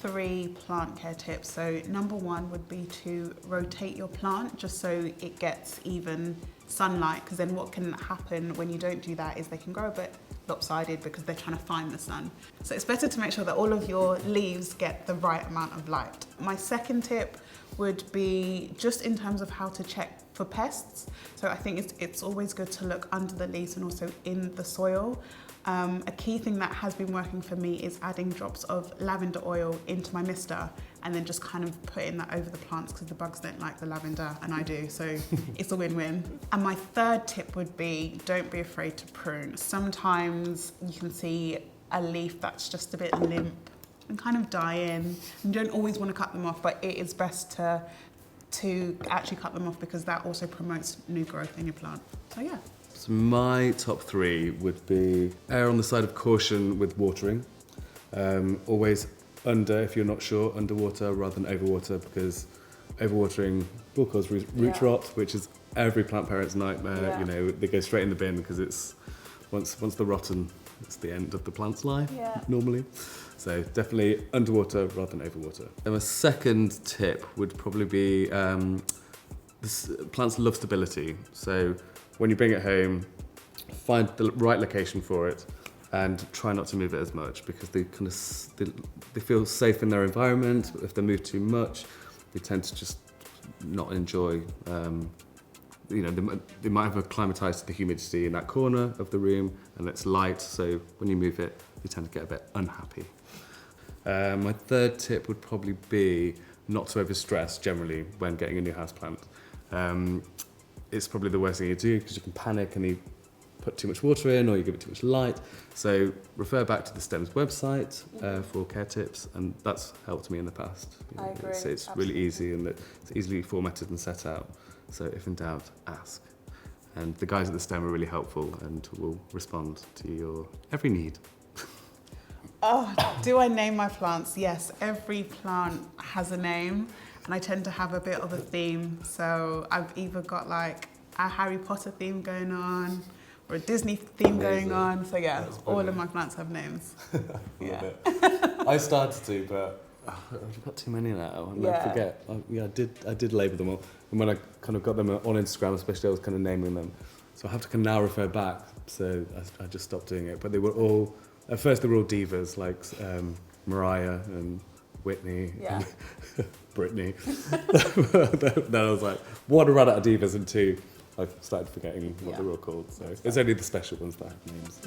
3 plant care tips. So number 1 would be to rotate your plant just so it gets even sunlight, because then what can happen when you don't do that is they can grow a bit lopsided because they're trying to find the sun. So it's better to make sure that all of your leaves get the right amount of light. My second tip would be just in terms of how to check for pests. So I think it's always good to look under the leaves and also in the soil. A key thing that has been working for me is adding drops of lavender oil into my mister and then just kind of putting that over the plants because the bugs don't like the lavender and I do, so it's a win-win. And my third tip would be don't be afraid to prune. Sometimes you can see a leaf that's just a bit limp and kind of dying. You don't always want to cut them off, but it is best to actually cut them off because that also promotes new growth in your plant. So yeah. So my top 3 would be err on the side of caution with watering. Always under, if you're not sure, underwater rather than overwater, because overwatering will cause root rot, which is every plant parent's nightmare. Yeah. You know, they go straight in the bin because it's once they're rotten, it's the end of the plant's life normally. So definitely underwater rather than overwater. And my second tip would probably be plants love stability. So when you bring it home, find the right location for it and try not to move it as much because they feel safe in their environment. If they move too much, they tend to just not enjoy, they might have acclimatized to the humidity in that corner of the room and it's light, so when you move it, you tend to get a bit unhappy. My third tip would probably be not to overstress generally when getting a new houseplant. It's probably the worst thing you do because you can panic and you put too much water in or you give it too much light. So refer back to the STEM's website for care tips, and that's helped me in the past. I agree. It's really easy and it's easily formatted and set out. So if in doubt, ask. And the guys at the STEM are really helpful and will respond to your every need. Oh, do I name my plants? Yes, every plant has a name and I tend to have a bit of a theme. So I've either got like a Harry Potter theme going on or a Disney theme going on. So yeah, all of my plants have names. Yeah. I started to, but I've got too many now. And I forget. I did label them all. And when I kind of got them on Instagram, especially, I was kind of naming them. So I have to kind of now refer back. So I just stopped doing it. But they were all, at first they were all divas, like Mariah and Whitney and Britney. Then I was like, one, I ran out of divas, and 2, I started forgetting what they were called. So it's only the special ones that have names.